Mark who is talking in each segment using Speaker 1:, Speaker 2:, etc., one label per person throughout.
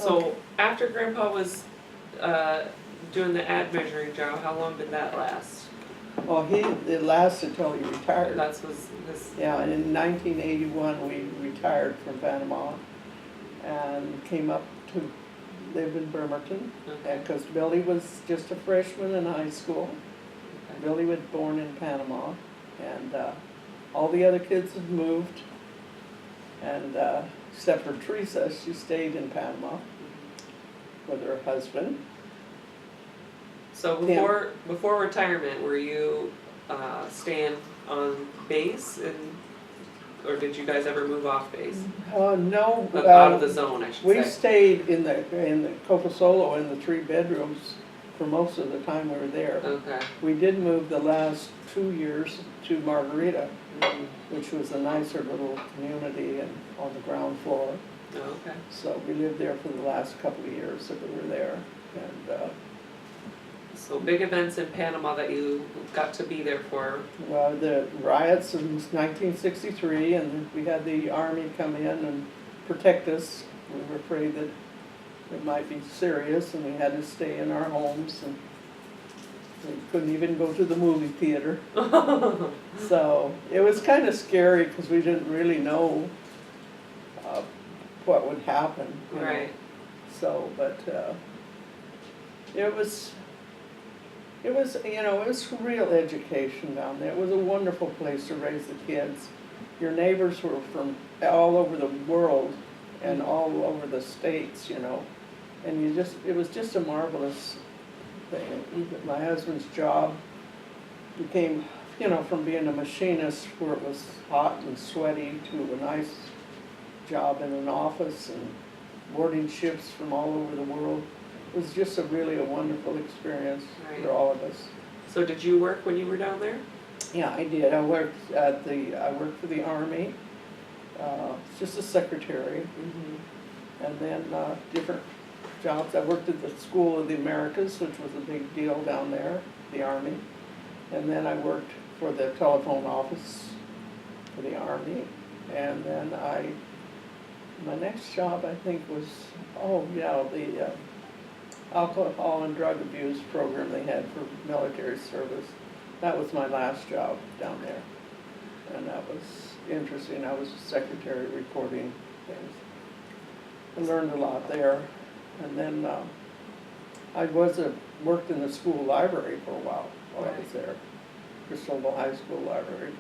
Speaker 1: So after Grandpa was doing the ad measuring job, how long did that last?
Speaker 2: Well, it lasted till he retired.
Speaker 1: That was his.
Speaker 2: Yeah, and in 1981, we retired from Panama and came up to live in Bremerton.
Speaker 1: Okay.
Speaker 2: Because Billy was just a freshman in high school.
Speaker 1: Okay.
Speaker 2: Billy was born in Panama, and all the other kids had moved, and except for Teresa, she stayed in Panama with her husband.
Speaker 1: So before retirement, were you staying on base, or did you guys ever move off base?
Speaker 2: No.
Speaker 1: Out of the zone, I should
Speaker 2: We
Speaker 1: say.
Speaker 2: stayed in the Copasolo in the 3 bedrooms for most of the time we were there.
Speaker 1: Okay.
Speaker 2: We did move the last 2 years to Margarita,
Speaker 1: Mhm.
Speaker 2: which was a nicer little community and on the ground floor.
Speaker 1: Oh, okay.
Speaker 2: So we lived there for the last couple of years that we were there. And
Speaker 1: So big events in Panama that you got to be there for.
Speaker 2: well, the riots in 1963, and we had the army come in and protect us. We were afraid that it might be serious, and we had to stay in our homes, and we couldn't even go to the movie theater. So it was kind of scary because we didn't really know what would happen. You know.
Speaker 1: Right.
Speaker 2: So, but it was, it was real education down there. It was a wonderful place to raise the kids. Your neighbors were from all over the world and all over the states, and it was just a marvelous thing. My husband's job became, from being a machinist where it was hot and sweaty to a nice job in an office and boarding ships from all over the world. It was just really a wonderful experience for all of us.
Speaker 1: So did you work when you were down there?
Speaker 2: Yeah, I did. I worked for the Army, just a secretary,
Speaker 1: Mm-hmm.
Speaker 2: and then different jobs. I worked at the School of the Americas, which was a big deal down there, the Army. And then I worked for the telephone office for the Army. And then my next job, I think, was, the alcohol and drug abuse program they had for military service. That was my last job down there. And that was interesting. I was a secretary recording things. I learned a lot there. And then I worked in the school library for a while I was there, Cristobal High School Library.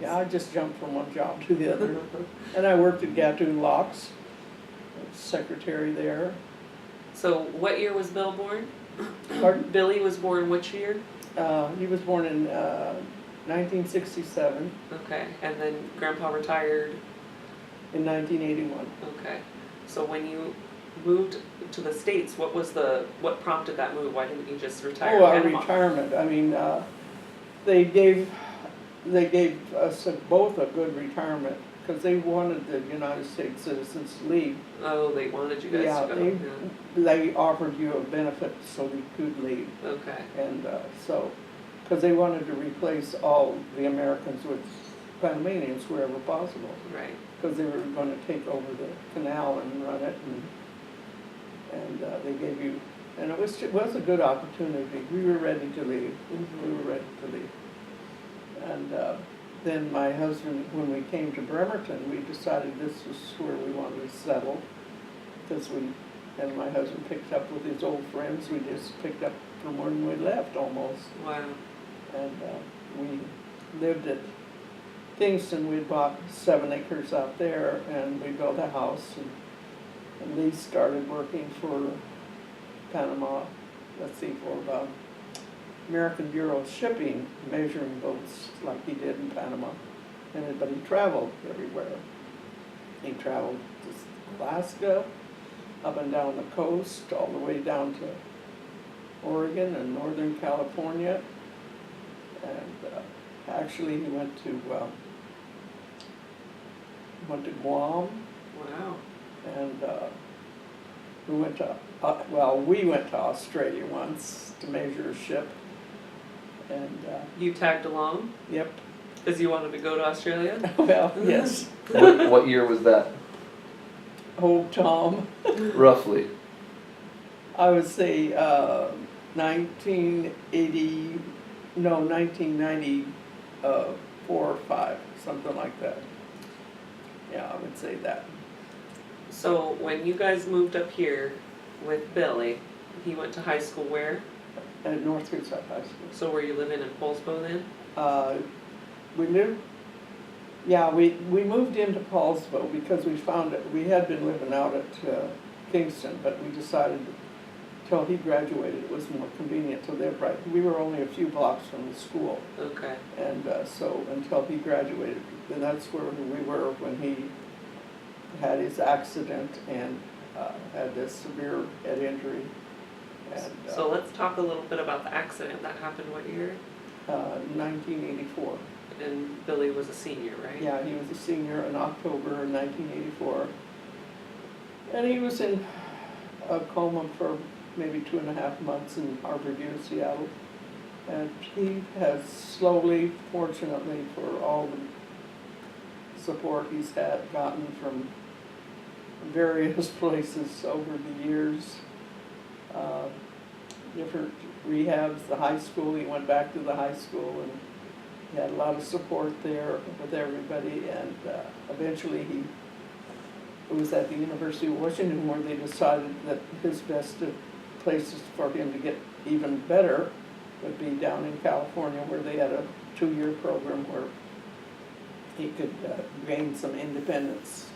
Speaker 2: And I just jumped from one job to the other. And I worked at Gatun Locks, secretary there.
Speaker 1: So what year was Bill born?
Speaker 2: Pardon?
Speaker 1: Billy was born which year?
Speaker 2: He was born in 1967.
Speaker 1: Okay, and then Grandpa retired.
Speaker 2: In 1981.
Speaker 1: Okay, so when you moved to the States, what prompted that move? Why didn't you just retire?
Speaker 2: Oh,
Speaker 1: in Panama?
Speaker 2: retirement. I mean, they gave us both a good retirement because they wanted the United States citizens to leave.
Speaker 1: Oh, they wanted you guys to go.
Speaker 2: They offered you a benefit so you could leave.
Speaker 1: Okay.
Speaker 2: And because they wanted to replace all the Americans with Panamanians wherever possible.
Speaker 1: Right.
Speaker 2: Because they were going to take over the canal and run it, and they gave you, and it was a good opportunity. We were ready to leave.
Speaker 1: Mm-hmm.
Speaker 2: We were ready to leave. And then my husband, when we came to Bremerton, we decided this was where we wanted to settle, because and my husband picked up with his old friends. We just picked up from when we left almost.
Speaker 1: Wow.
Speaker 2: And we lived at Kingston. We bought 7 acres out there, and we built a house, and Lee started working for Panama, for American Bureau of Shipping, measuring boats like he did in Panama. But he traveled everywhere. He traveled to Alaska, up and down the coast, all the way down to Oregon and Northern California. And actually he went to Guam,
Speaker 1: Wow.
Speaker 2: and we went to Australia once to measure a ship. And
Speaker 1: You tagged along
Speaker 2: yep.
Speaker 1: because you wanted to go to Australia?
Speaker 2: Well, yes.
Speaker 3: What year was that?
Speaker 2: Old Tom.
Speaker 3: Roughly.
Speaker 2: I would say 1980, no, 1994 or 5, something like that. Yeah, I would say that.
Speaker 1: So when you guys moved up here with Billy, he went to high school where?
Speaker 2: At North Creekside High School.
Speaker 1: So were you living in Polsbo then?
Speaker 2: We lived, yeah, we moved into Paulsville because we found that we had been living out at Kingston, but we decided till he graduated it was more convenient to live right. We were only a few blocks from the school.
Speaker 1: Okay.
Speaker 2: And so until he graduated, then that's where we were when he had his accident and had this severe head injury. And,
Speaker 1: so let's talk a little bit about the accident that happened what year?
Speaker 2: 1984.
Speaker 1: And Billy was a senior, right?
Speaker 2: Yeah, he was a senior in October 1984. And he was in a coma for maybe 2.5 months in Harborview, Seattle. And he has slowly, fortunately, for all the support he's gotten from various places over the years, different rehabs, the high school, he went back to the high school and he had a lot of support there with everybody, and eventually he was at the University of Washington where they decided that his best places for him to get even better would be down in California, where they had a 2-year program where he could gain some independence.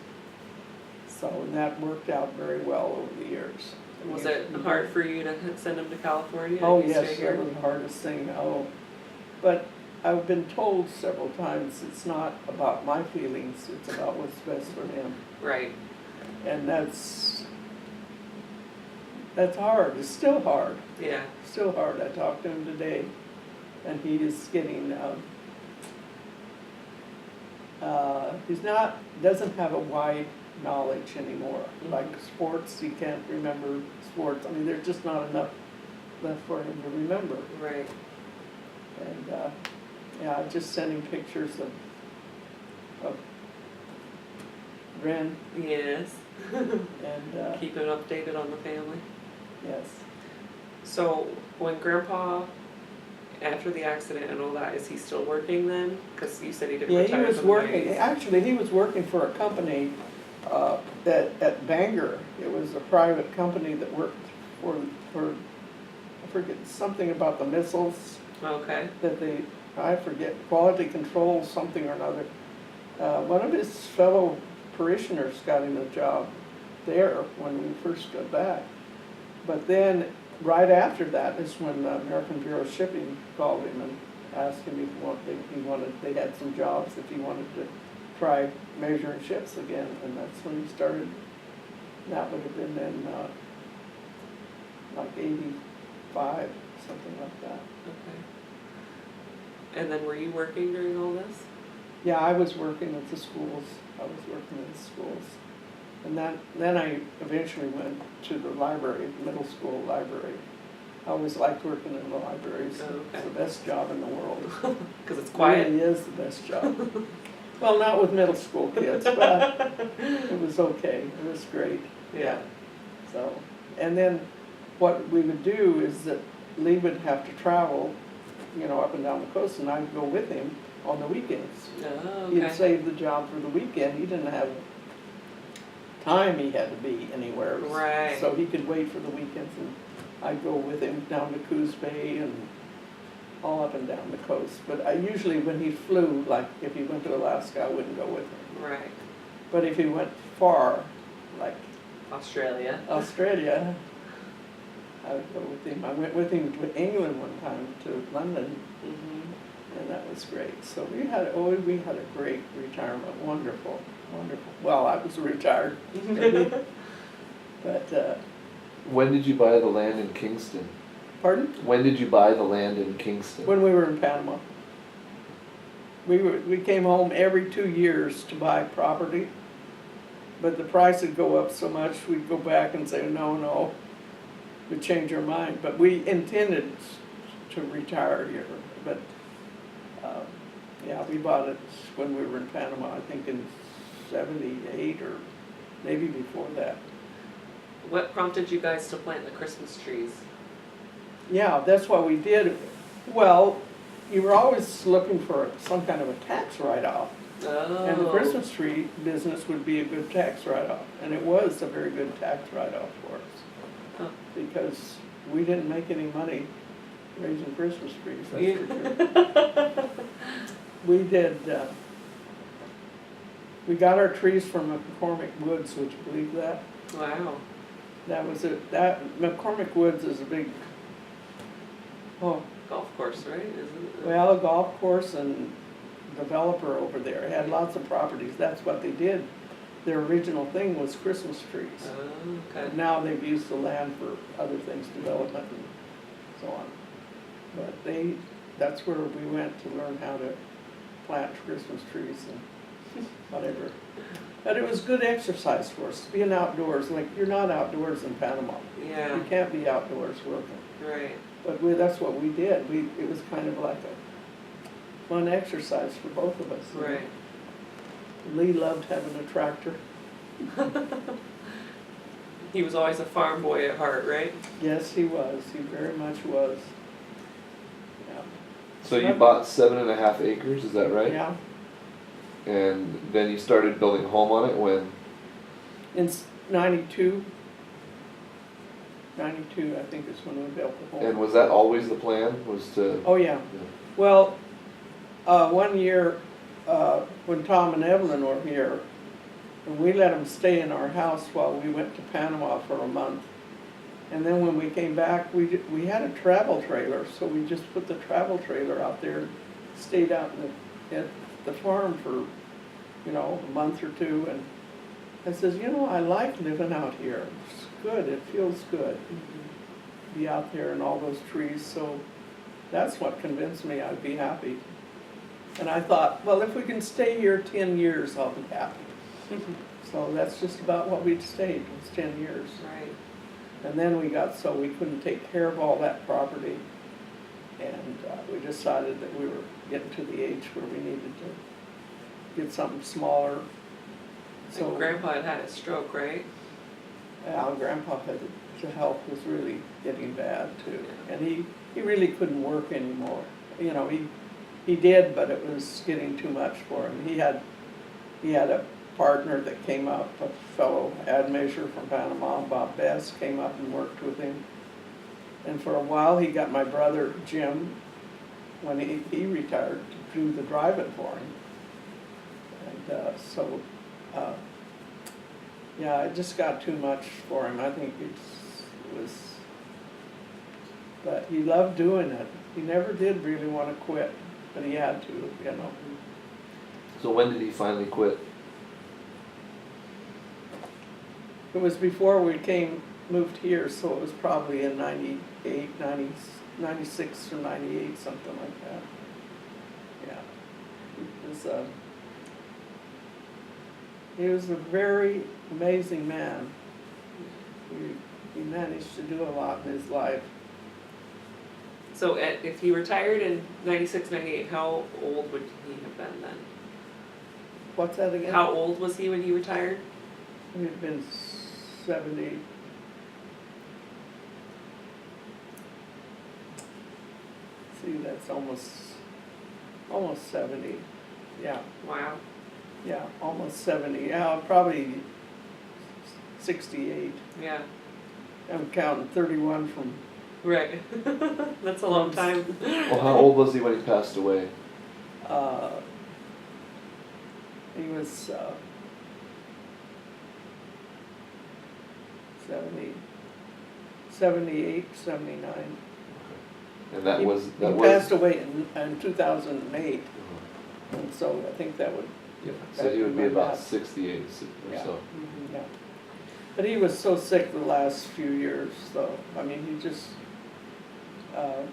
Speaker 2: So and that worked out very well over the years.
Speaker 1: Was it hard for you to send him to California?
Speaker 2: Oh
Speaker 1: Did he
Speaker 2: yes,
Speaker 1: stay here?
Speaker 2: that was the hardest thing. Oh, but I've been told several times it's not about my feelings, it's about what's best for him.
Speaker 1: Right.
Speaker 2: And that's hard. It's still hard.
Speaker 1: Yeah.
Speaker 2: Still hard. I talked to him today, and he is getting. Doesn't have a wide knowledge anymore.
Speaker 1: Mm-hmm.
Speaker 2: Like sports, he can't remember sports. I mean, there's just not enough left for him to remember.
Speaker 1: Right.
Speaker 2: And yeah, I just sent him pictures of Ren.
Speaker 1: Yes.
Speaker 2: And
Speaker 1: Keep him updated on the family.
Speaker 2: yes.
Speaker 1: So when Grandpa, after the accident and all that, is he still working then? Because you said he didn't
Speaker 2: Yeah,
Speaker 1: retire
Speaker 2: he was
Speaker 1: from the
Speaker 2: working.
Speaker 1: 90s.
Speaker 2: Actually, he was working for a company at Bangor. It was a private company that worked for I forget something about the missiles
Speaker 1: Okay.
Speaker 2: that I forget, quality control something or another. One of his fellow parishioners got him a job there when we first got back. But then right after that is when the American Bureau of Shipping called him and asked him if they had some jobs, if he wanted to try measuring ships again, and that's when he started. That would have been in like 85, something like that.
Speaker 1: Okay. And then were you working during all this?
Speaker 2: Yeah, I was working at the schools. And then I eventually went to the library, middle school library. I always liked working in the libraries.
Speaker 1: Oh, okay.
Speaker 2: It's the best job in the world.
Speaker 1: Because it's quiet?
Speaker 2: It really is the best job. Well, not with middle school kids, but it was okay. It was great.
Speaker 1: Yeah.
Speaker 2: So, and then what we would do is that Lee would have to travel, up and down the coast, and I'd go with him on the weekends.
Speaker 1: Oh,
Speaker 2: He'd
Speaker 1: okay.
Speaker 2: save the job for the weekend. He didn't have time he had to be anywhere.
Speaker 1: Right.
Speaker 2: So he could wait for the weekends, and I'd go with him down to Coos Bay and all up and down the coast. But I usually, when he flew, like if he went to Alaska, I wouldn't go with him.
Speaker 1: Right.
Speaker 2: But if he went far, like
Speaker 1: Australia.
Speaker 2: Australia, I would go with him. I went with him to England one time, to London,
Speaker 1: Mm-hmm.
Speaker 2: and that was great. So we had a great retirement. Wonderful, wonderful. Well, I was retired, but
Speaker 3: When did you buy the land in Kingston?
Speaker 2: pardon?
Speaker 3: When did you buy the land in Kingston?
Speaker 2: When we were in Panama, we came home every 2 years to buy property, but the price would go up so much we'd go back and say no, we'd change our mind. But we intended to retire here, but yeah, we bought it when we were in Panama. I think in '78 or maybe before that.
Speaker 1: What prompted you guys to plant the Christmas trees?
Speaker 2: Yeah, that's what we did. Well, you were always looking for some kind of a tax write-off.
Speaker 1: Oh.
Speaker 2: And the Christmas tree business would be a good tax write-off. And it was a very good tax write-off for us.
Speaker 1: Huh.
Speaker 2: Because we didn't make any money raising Christmas trees, that's
Speaker 1: Yeah.
Speaker 2: for sure. We did, we got our trees from McCormick Woods, would you believe that?
Speaker 1: Wow.
Speaker 2: That was it, that, McCormick Woods is a big, oh,
Speaker 1: Golf course, right? Isn't it?
Speaker 2: well, a golf course and developer over there, had lots of properties, that's what they did. Their original thing was Christmas trees.
Speaker 1: Oh, okay.
Speaker 2: And now they've used the land for other things, development and so on. But that's where we went to learn how to plant Christmas trees and whatever. But it was good exercise for us, being outdoors, like you're not outdoors in Panama.
Speaker 1: Yeah.
Speaker 2: You can't be outdoors working.
Speaker 1: Right.
Speaker 2: But that's what we did. It was kind of like a fun exercise for both of us.
Speaker 1: Right.
Speaker 2: Lee loved having a tractor.
Speaker 1: He was always a farm boy at heart, right?
Speaker 2: Yes, he was. He very much was. Yeah.
Speaker 3: So you bought 7.5 acres, is that right?
Speaker 2: Yeah.
Speaker 3: And then you started building a home on it when?
Speaker 2: In 92, I think is when we built the home.
Speaker 3: And was that always the plan, was to?
Speaker 2: Oh, yeah.
Speaker 3: Yeah.
Speaker 2: Well, one year, when Tom and Evelyn were here, and we let them stay in our house while we went to Panama for a month. And then when we came back, we had a travel trailer, so we just put the travel trailer out there, stayed out at the farm for, a month or two, and I says, I like living out here. It's good, it feels good. Be out there and all those trees, so that's what convinced me I'd be happy. And I thought, well, if we can stay here 10 years, I'll be happy. So that's just about what we'd stayed, was 10 years.
Speaker 1: Right.
Speaker 2: And then we got so we couldn't take care of all that property, and we decided that we were getting to the age where we needed to get something smaller.
Speaker 1: So Grandpa had a stroke, right?
Speaker 2: Grandpa had the health was really getting bad too, and he really couldn't work anymore. He did, but it was getting too much for him. He had a partner that came up, a fellow ad measure from Panama, Bob Best, came up and worked with him. And for a while, he got my brother Jim, when he retired, to do the driving for him. And it just got too much for him. I think it was, but he loved doing it. He never did really want to quit, but he had to,
Speaker 3: So when did he finally quit?
Speaker 2: It was before we moved here, so it was probably in 98, 96 or 98, something like that. Yeah. He was a very amazing man. He managed to do a lot in his life.
Speaker 1: So if he retired in 96, 98, how old would he have been then?
Speaker 2: What's that again?
Speaker 1: How old was he when he retired?
Speaker 2: He'd been 70. See, that's almost 70. Yeah,
Speaker 1: Wow.
Speaker 2: yeah, almost 70. Yeah, probably 68.
Speaker 1: Yeah.
Speaker 2: I'm counting 31 from.
Speaker 1: Right. That's a long time.
Speaker 3: Well, how old was he when he passed away?
Speaker 2: He was 70, 78, 79.
Speaker 3: And that
Speaker 2: He
Speaker 3: was.
Speaker 2: passed away in 2008, and so I think that would.
Speaker 3: So he would be about
Speaker 2: Yeah.
Speaker 3: 68 or
Speaker 2: Yeah.
Speaker 3: so.
Speaker 2: Yeah. But he was so sick the last few years, though. I mean, he just.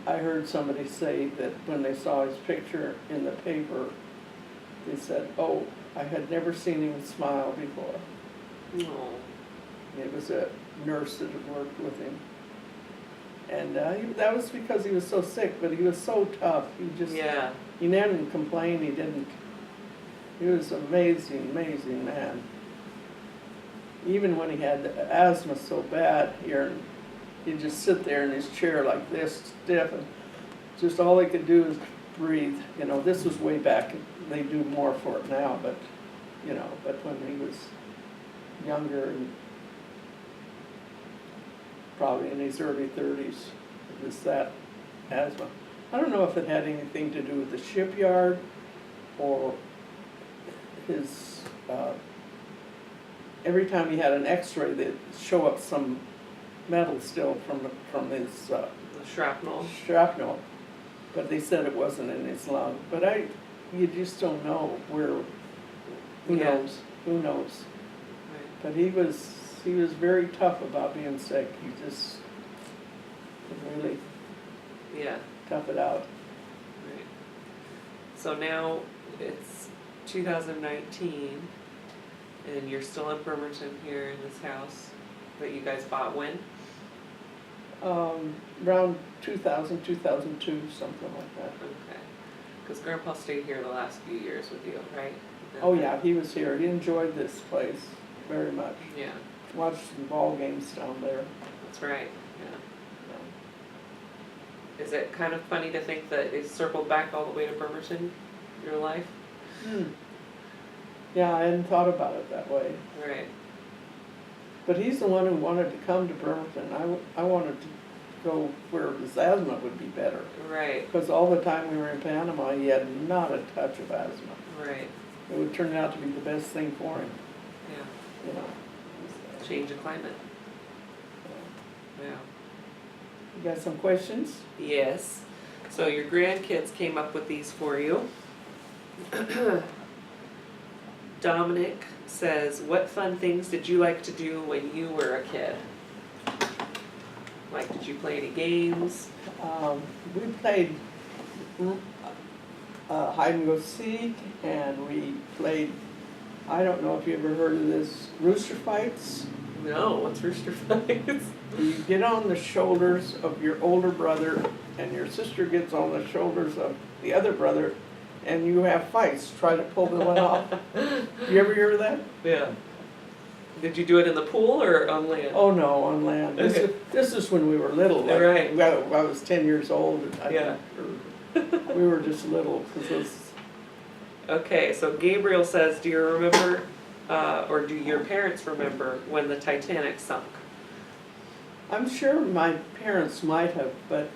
Speaker 2: I heard somebody say that when they saw his picture in the paper, they said, "Oh, I had never seen him smile before."
Speaker 1: Oh.
Speaker 2: It was a nurse that had worked with him. And that was because he was so sick, but he was so tough.
Speaker 1: Yeah.
Speaker 2: He didn't complain, he was an amazing, amazing man. even when he had the asthma so bad here, and he'd just sit there in his chair like this, stiff, and just all he could do is breathe. You know, this was way back. They do more for it now, but, you know, but when he was younger and probably in his early 30s, it was that asthma. I don't know if it had anything to do with the shipyard or his, every time he had an x-ray, they'd show up some metal still from his
Speaker 1: The shrapnel.
Speaker 2: shrapnel, but they said it wasn't in his lung. But you just don't know where, who
Speaker 1: Yeah.
Speaker 2: knows, who knows.
Speaker 1: Right.
Speaker 2: But he was very tough about being sick. He just could really
Speaker 1: Yeah.
Speaker 2: tough it out.
Speaker 1: Right. So now it's 2019, and you're still in Bremerton here in this house that you guys bought when?
Speaker 2: Around 2000, 2002, something like that.
Speaker 1: Okay. Because Grandpa stayed here the last few years with you, right?
Speaker 2: Oh yeah, he was here. He enjoyed this place very much.
Speaker 1: Yeah,
Speaker 2: Watched some ball games down there.
Speaker 1: that's right. Yeah. Is it kind of funny to think that it circled back all the way to Bremerton, your life?
Speaker 2: Yeah, I hadn't thought about it that way.
Speaker 1: Right.
Speaker 2: But he's the one who wanted to come to Bremerton. I wanted to go where his asthma would be better.
Speaker 1: Right.
Speaker 2: Because all the time we were in Panama, he had not a touch of asthma.
Speaker 1: Right.
Speaker 2: It would turn out to be the best thing for him,
Speaker 1: Yeah.
Speaker 2: you know.
Speaker 1: Change of climate. Yeah.
Speaker 2: You got some questions?
Speaker 1: Yes. So your grandkids came up with these for you. Dominic says, what fun things did you like to do when you were a kid? Like, did you play any games?
Speaker 2: We played hide and go seek, and we played, I don't know if you ever heard of this, rooster fights.
Speaker 1: No, what's rooster fights?
Speaker 2: You get on the shoulders of your older brother, and your sister gets on the shoulders of the other brother, and you have fights, try to pull the one off. You ever hear of that?
Speaker 1: Yeah. Did you do it in the pool or on land?
Speaker 2: Oh no, on land. This is when we were little. Like,
Speaker 1: Right.
Speaker 2: I was 10 years old. And
Speaker 1: Yeah.
Speaker 2: We were just little. 'Cause it was,
Speaker 1: Okay, so Gabriel says, do you remember, or do your parents remember when the Titanic sunk?
Speaker 2: I'm sure my parents might have, but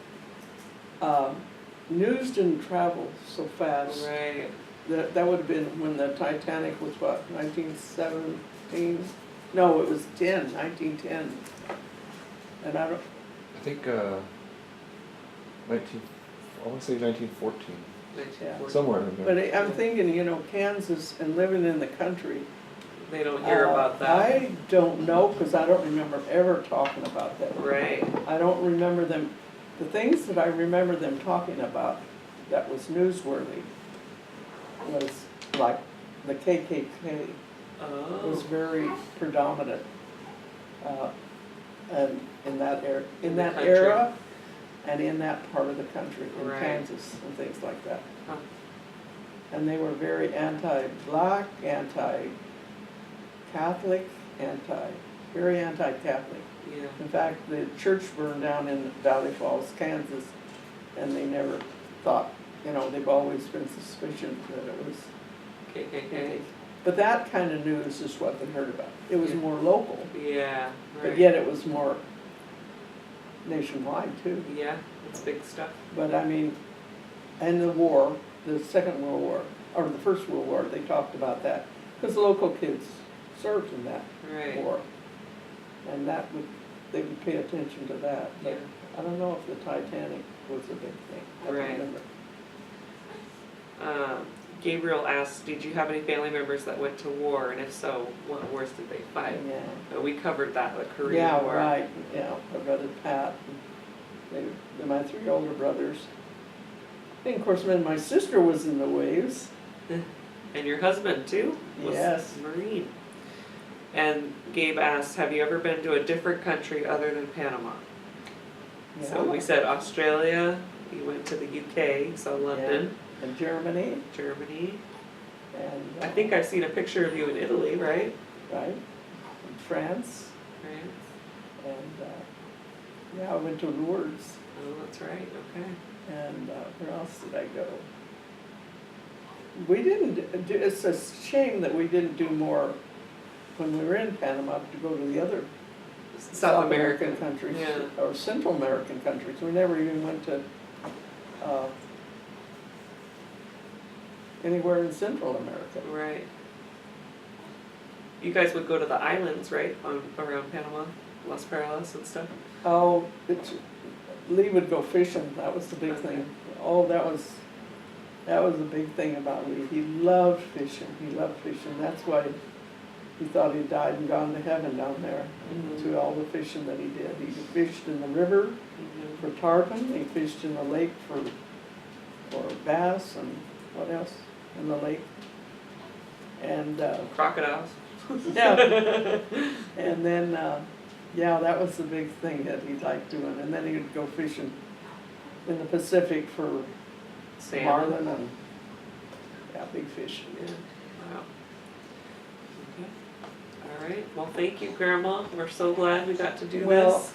Speaker 2: news didn't travel so fast.
Speaker 1: Right.
Speaker 2: That would have been when the Titanic was what, 1917? No, it was 1910. And I
Speaker 3: think, I want to say 1914,
Speaker 2: yeah.
Speaker 3: somewhere in there.
Speaker 2: But I'm thinking, you know, Kansas and living in the country.
Speaker 1: They don't hear about that.
Speaker 2: I don't know, because I don't remember ever talking about that.
Speaker 1: Right.
Speaker 2: I don't remember them, the things that I remember them talking about that was newsworthy was like the KKK was
Speaker 1: Oh.
Speaker 2: very predominant and in that era,
Speaker 1: In the country.
Speaker 2: era and in that part of the country, in
Speaker 1: Right.
Speaker 2: Kansas and things like that.
Speaker 1: Huh.
Speaker 2: And they were very anti-black, anti-Catholic, very anti-Catholic.
Speaker 1: Yeah.
Speaker 2: In fact, the church burned down in Valley Falls, Kansas, and they never thought, you know, they've always been suspicious that it was.
Speaker 1: KKK.
Speaker 2: But that kind of news is what they heard about. It was
Speaker 1: Yeah.
Speaker 2: more local,
Speaker 1: Yeah.
Speaker 2: but
Speaker 1: Right.
Speaker 2: yet it was more nationwide too.
Speaker 1: Yeah, it's big stuff.
Speaker 2: But I mean, and the war, the Second World War, or the First World War, they talked about that, because local kids served in that
Speaker 1: Right.
Speaker 2: war. And they would pay attention to that. But
Speaker 1: Yeah.
Speaker 2: I don't know if the Titanic was a big thing. I don't
Speaker 1: Right.
Speaker 2: remember.
Speaker 1: Gabriel asks, did you have any family members that went to war, and if so, what wars did they fight?
Speaker 2: Yeah.
Speaker 1: We covered that, the Korean
Speaker 2: Yeah,
Speaker 1: War.
Speaker 2: right, yeah, my brother Pat, and my 3 older brothers. And of course, when my sister was in the waves,
Speaker 1: And your husband too? Was
Speaker 2: Yes.
Speaker 1: Marine. And Gabe asks, have you ever been to a different country other than Panama? So
Speaker 2: yeah,
Speaker 1: we said Australia, you went to the UK, so London,
Speaker 2: and Germany,
Speaker 1: Germany.
Speaker 2: and.
Speaker 1: I think I've seen a picture of you in Italy, right?
Speaker 2: Right, France,
Speaker 1: Right?
Speaker 2: and, yeah, I went to Lourdes,
Speaker 1: Oh, that's right, okay.
Speaker 2: and, where else did I go? We didn't, it's a shame that we didn't do more when we were in Panama to go to the other
Speaker 1: South American.
Speaker 2: countries,
Speaker 1: Yeah.
Speaker 2: or Central American countries. We never even went to, anywhere in Central America.
Speaker 1: Right. You guys would go to the islands, right, around Panama, Las Perlas and stuff?
Speaker 2: Oh, Lee would go fishing, that was the big thing. Oh, that was the big thing about Lee. He loved fishing, that's why he thought he died and gone to heaven down there, to all the fishing that he did. He fished in the river for tarpon, he fished in the lake for bass, and what else in the lake? And,
Speaker 1: Crocodiles.
Speaker 2: yeah, and then, yeah, that was the big thing that he liked doing. And then he would go fishing in the Pacific for
Speaker 1: Salmon.
Speaker 2: marlin and, yeah, big fish.
Speaker 1: Yeah, wow. Okay. All right, well, thank you, Grandma. We're so glad we got to do
Speaker 2: Well,
Speaker 1: this.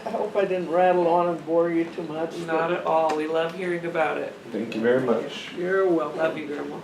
Speaker 2: I hope I didn't rattle on and bore you too much.
Speaker 1: Not at all. We love hearing about it.
Speaker 3: Thank you very much.
Speaker 2: You're welcome.
Speaker 1: Love you, Grandma.